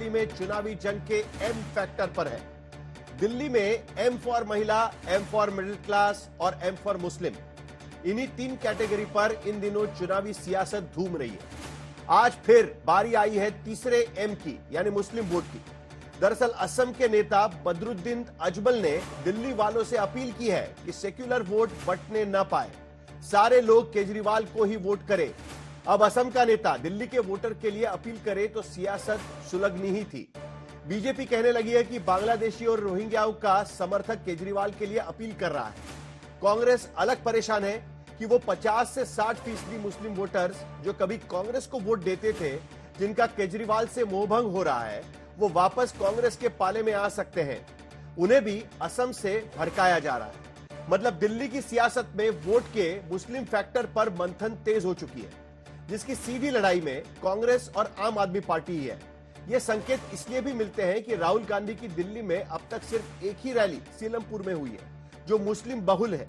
दिल्ली में चुनावी जंग के एम फैक्टर पर है। दिल्ली में एम फॉर महिला, एम फॉर मिडिल क्लास और एम फॉर मुस्लिम, इन्हीं तीन कैटेगरी पर इन दिनों चुनावी सियासत धूम रही है। आज फिर बारी आई है तीसरे एम की, यानी मुस्लिम वोट की। दरअसल असम के नेता बदरुद्दीन अजमल ने दिल्ली वालों से अपील की है कि सेक्युलर वोट बंटने न पाए, सारे लोग केजरीवाल को ही वोट करें। अब असम का नेता दिल्ली के वोटर के लिए अपील करे तो सियासत सुलगनी ही थी। बीजेपी कहने लगी है कि बांग्लादेशी और रोहिंग्याओं का समर्थक केजरीवाल के लिए अपील कर रहा है। कांग्रेस अलग परेशान है कि वो 50 से 60% मुस्लिम वोटर्स जो कभी कांग्रेस को वोट देते थे, जिनका केजरीवाल से मोहभंग हो रहा है, वो वापस कांग्रेस के पाले में आ सकते हैं। उन्हें भी असम से भड़काया जा रहा है। मतलब दिल्ली की सियासत में वोट के मुस्लिम फैक्टर पर मंथन तेज हो चुकी है, जिसकी सीधी लड़ाई में कांग्रेस और आम आदमी पार्टी ही है। ये संकेत इसलिए भी मिलते हैं कि राहुल गांधी की दिल्ली में अब तक सिर्फ एक ही रैली सीलमपुर में हुई है, जो मुस्लिम बहुल है।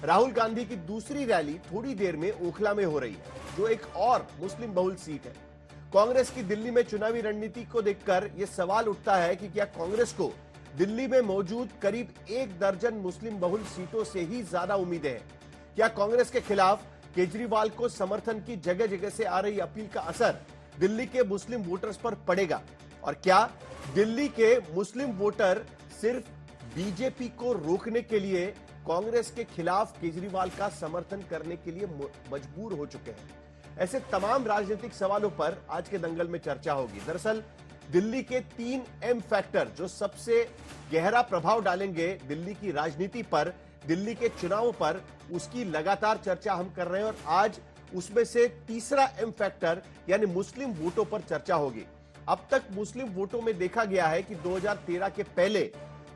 राहुल गांधी की दूसरी रैली थोड़ी देर में ओखला में हो रही है, जो एक और मुस्लिम बहुल सीट है। कांग्रेस की दिल्ली में चुनावी रणनीति को देखकर यह सवाल उठता है कि क्या कांग्रेस को दिल्ली में मौजूद करीब 1 दर्जन मुस्लिम बहुल सीटों से ही ज्यादा उम्मीदें हैं? क्या कांग्रेस के खिलाफ केजरीवाल को समर्थन की जगह जगह से आ रही अपील का असर दिल्ली के मुस्लिम वोटर्स पर पड़ेगा? और क्या दिल्ली के मुस्लिम वोटर सिर्फ बीजेपी को रोकने के लिए कांग्रेस के खिलाफ केजरीवाल का समर्थन करने के लिए मजबूर हो चुके हैं? ऐसे तमाम राजनीतिक सवालों पर आज के दंगल में चर्चा होगी। दरअसल दिल्ली के 3 एम फैक्टर जो सबसे गहरा प्रभाव डालेंगे दिल्ली की राजनीति पर, दिल्ली के चुनावों पर, उसकी लगातार चर्चा हम कर रहे हैं। और आज उसमें से तीसरा एम फैक्टर यानी मुस्लिम वोटों पर चर्चा होगी। अब तक मुस्लिम वोटों में देखा गया है कि 2013 के पहले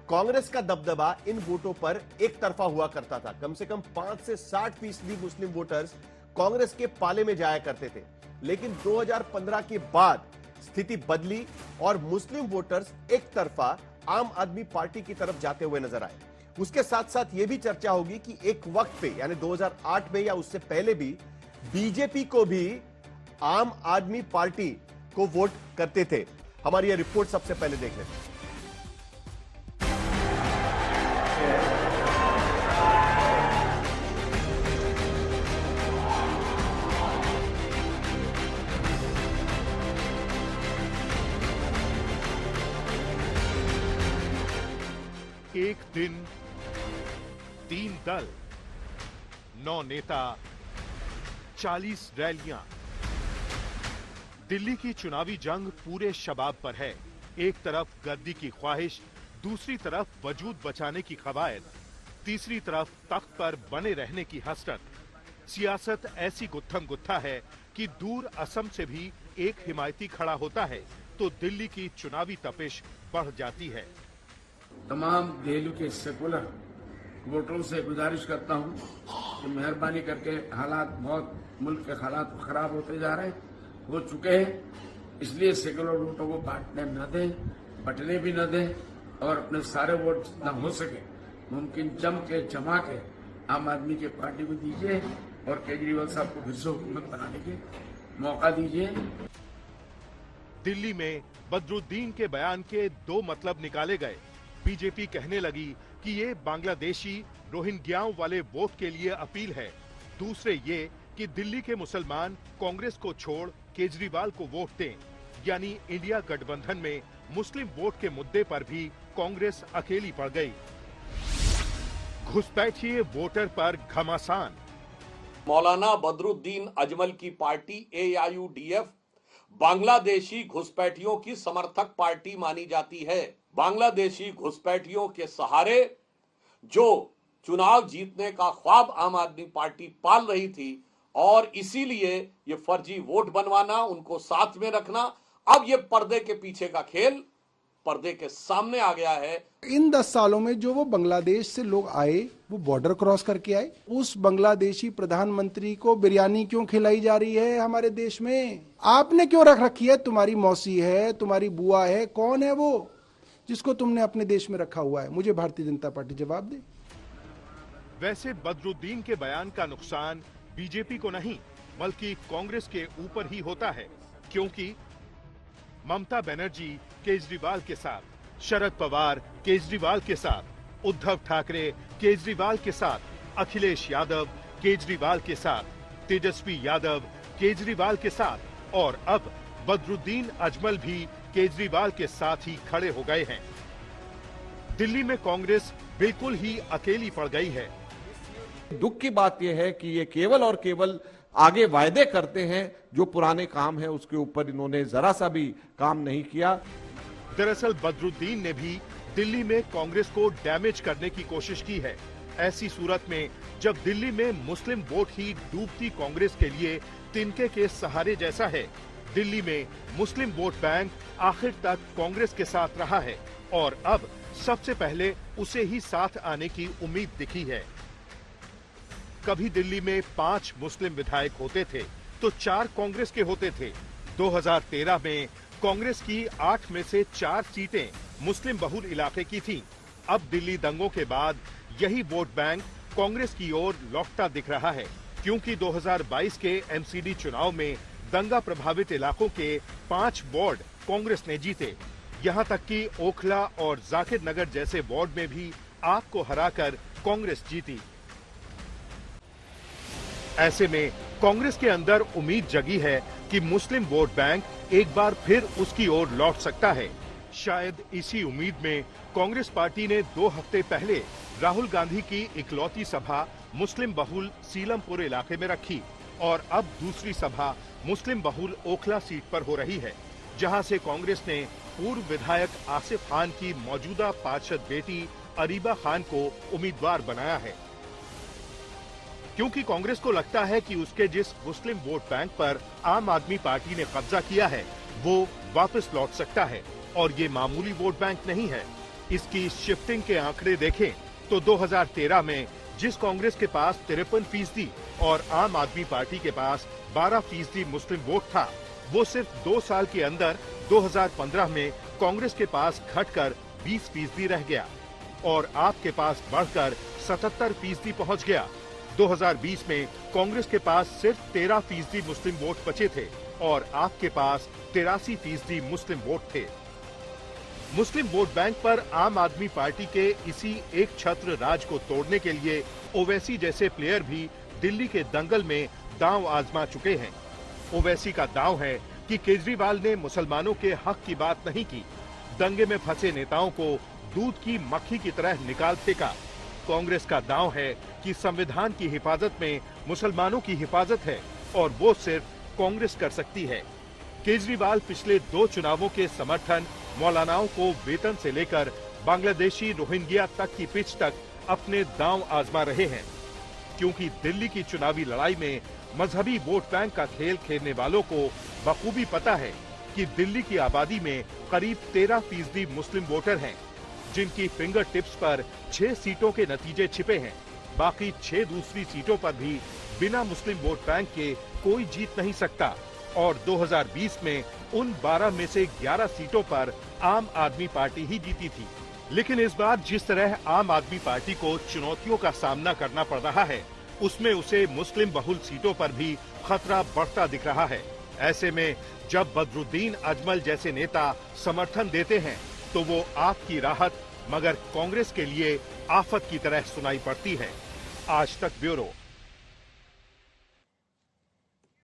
कांग्रेस का दबदबा इन वोटों पर एक तरफा हुआ करता था। कम से कम 5 से 60% मुस्लिम वोटर्स कांग्रेस के पाले में जाया करते थे। लेकिन 2015 के बाद स्थिति बदली और मुस्लिम वोटर्स एक तरफा आम आदमी पार्टी की तरफ जाते हुए नजर आए। उसके साथ साथ यह भी चर्चा होगी कि एक वक्त पे यानी 2008 में या उससे पहले भी बीजेपी को भी आम आदमी पार्टी को वोट करते थे। हमारी यह रिपोर्ट सबसे पहले देख लेते हैं। एक दिन 3 दल, 9 नेता, 40 रैलियां। दिल्ली की चुनावी जंग पूरे शबाब पर है। एक तरफ गद्दी की ख्वाहिश, दूसरी तरफ वजूद बचाने की कवायद, तीसरी तरफ तख्त पर बने रहने की हसरत। सियासत ऐसी गुत्थम गुत्था है कि दूर असम से भी एक हिमायती खड़ा होता है तो दिल्ली की चुनावी तपिश बढ़ जाती है। तमाम दिल्ली के सेकुलर वोटरों से गुजारिश करता हूं कि मेहरबानी करके हालात बहुत मुल्क के हालात खराब होते जा रहे हैं, हो चुके हैं। इसलिए सेकुलर वोटों को बांटने न दें, बंटने भी न दें और अपने सारे वोट जितना हो सके मुमकिन जमा के आम आदमी के पार्टी को दीजिए और केजरीवाल साहब को फिर से हुकूमत बनाने के मौका दीजिए। दिल्ली में बदरुद्दीन के बयान के 2 मतलब निकाले गए। बीजेपी कहने लगी कि ये बांग्लादेशी रोहिंग्याओं वाले वोट के लिए अपील है। दूसरे ये कि दिल्ली के मुसलमान कांग्रेस को छोड़ केजरीवाल को वोट दें। यानी इंडिया गठबंधन में मुस्लिम वोट के मुद्दे पर भी कांग्रेस अकेली पड़ गई। घुसपैठिए वोटर पर घमासान। मौलाना बदरुद्दीन अजमल की पार्टी AIUDF बांग्लादेशी घुसपैठियों की समर्थक पार्टी मानी जाती है। बांग्लादेशी घुसपैठियों के सहारे जो चुनाव जीतने का ख्वाब आम आदमी पार्टी पाल रही थी और इसीलिए ये फर्जी वोट बनवाना, उनको साथ में रखना, अब ये पर्दे के पीछे का खेल पर्दे के सामने आ गया है। इन 10 सालों में जो वो बांग्लादेश से लोग आए, वो बॉर्डर क्रॉस करके आए। उस बांग्लादेशी प्रधानमंत्री को बिरयानी क्यों खिलाई जा रही है हमारे देश में? आपने क्यों रख रखी है? तुम्हारी मौसी है, तुम्हारी बुआ है, कौन है वो जिसको तुमने अपने देश में रखा हुआ है? मुझे भारतीय जनता पार्टी जवाब दे। वैसे बदरुद्दीन के बयान का नुकसान बीजेपी को नहीं बल्कि कांग्रेस के ऊपर ही होता है, क्योंकि ममता बनर्जी केजरीवाल के साथ, शरद पवार केजरीवाल के साथ, उद्धव ठाकरे केजरीवाल के साथ, अखिलेश यादव केजरीवाल के साथ, तेजस्वी यादव केजरीवाल के साथ और अब बदरुद्दीन अजमल भी केजरीवाल के साथ ही खड़े हो गए हैं। दिल्ली में कांग्रेस बिल्कुल ही अकेली पड़ गई है। दुख की बात यह है कि ये केवल और केवल आगे वायदे करते हैं, जो पुराने काम है उसके ऊपर इन्होंने जरा सा भी काम नहीं किया। दरअसल बदरुद्दीन ने भी दिल्ली में कांग्रेस को डैमेज करने की कोशिश की है। ऐसी सूरत में जब दिल्ली में मुस्लिम वोट ही डूबती कांग्रेस के लिए तिनके के सहारे जैसा है, दिल्ली में मुस्लिम वोट बैंक आखिर तक कांग्रेस के साथ रहा है और अब सबसे पहले उसे ही साथ आने की उम्मीद दिखी है। कभी दिल्ली में 5 मुस्लिम विधायक होते थे तो 4 कांग्रेस के होते थे। 2013 में कांग्रेस की 8 में से 4 सीटें मुस्लिम बहुल इलाके की थीं। अब दिल्ली दंगों के बाद यही वोट बैंक कांग्रेस की ओर लौटता दिख रहा है, क्योंकि 2022 के एमसीडी चुनाव में दंगा प्रभावित इलाकों के 5 वार्ड कांग्रेस ने जीते। यहां तक कि ओखला और जाकिर नगर जैसे वार्ड में भी आप को हराकर कांग्रेस जीती। ऐसे में कांग्रेस के अंदर उम्मीद जगी है कि मुस्लिम वोट बैंक एक बार फिर उसकी ओर लौट सकता है। शायद इसी उम्मीद में कांग्रेस पार्टी ने 2 हफ्ते पहले राहुल गांधी की इकलौती सभा मुस्लिम बहुल सीलमपुर इलाके में रखी और अब दूसरी सभा मुस्लिम बहुल ओखला सीट पर हो रही है, जहां से कांग्रेस ने पूर्व विधायक आसिफ खान की मौजूदा पार्षद बेटी अरीबा खान को उम्मीदवार बनाया है। क्योंकि कांग्रेस को लगता है कि उसके जिस मुस्लिम वोट बैंक पर आम आदमी पार्टी ने कब्जा किया है वो वापस लौट सकता है और ये मामूली वोट बैंक नहीं है। इसकी शिफ्टिंग के आंकड़े देखें तो 2013 में जिस कांग्रेस के पास 53% और आम आदमी पार्टी के पास 12% मुस्लिम वोट था, वो सिर्फ 2 साल के अंदर 2015 में कांग्रेस के पास घटकर 20% रह गया और आपके पास बढ़कर 77% पहुंच गया। 2020 में कांग्रेस के पास सिर्फ 13% मुस्लिम वोट बचे थे और आपके पास 83% मुस्लिम वोट थे। मुस्लिम वोट बैंक पर आम आदमी पार्टी के इसी एक छत्र राज को तोड़ने के लिए ओवैसी जैसे प्लेयर भी दिल्ली के दंगल में दांव आजमा चुके हैं। ओवैसी का दांव है कि केजरीवाल ने मुसलमानों के हक की बात नहीं की, दंगे में फंसे नेताओं को दूध की मक्खी की तरह निकाल फेंका। कांग्रेस का दांव है कि संविधान की हिफाजत में मुसलमानों की हिफाजत है और वो सिर्फ कांग्रेस कर सकती है। केजरीवाल पिछले 2 चुनावों के समर्थन मौलानाओं को वेतन से लेकर बांग्लादेशी रोहिंग्या तक की पिच तक अपने दांव आजमा रहे हैं, क्योंकि दिल्ली की चुनावी लड़ाई में मजहबी वोट बैंक का खेल खेलने वालों को बखूबी पता है कि दिल्ली की आबादी में करीब 13% मुस्लिम वोटर हैं, जिनकी फिंगर टिप्स पर 6 सीटों के नतीजे छिपे हैं। बाकी 6 दूसरी सीटों पर भी बिना मुस्लिम वोट बैंक के कोई जीत नहीं सकता और 2020 में उन 12 में से 11 सीटों पर आम आदमी पार्टी ही जीती थी। लेकिन इस बार जिस तरह आम आदमी पार्टी को चुनौतियों का सामना करना पड़ रहा है, उसमें उसे मुस्लिम बहुल सीटों पर भी खतरा बढ़ता दिख रहा है। ऐसे में जब बदरुद्दीन अजमल जैसे नेता समर्थन देते हैं तो वो आपकी राहत मगर कांग्रेस के लिए आफत की तरह सुनाई पड़ती है। आज तक ब्यूरो।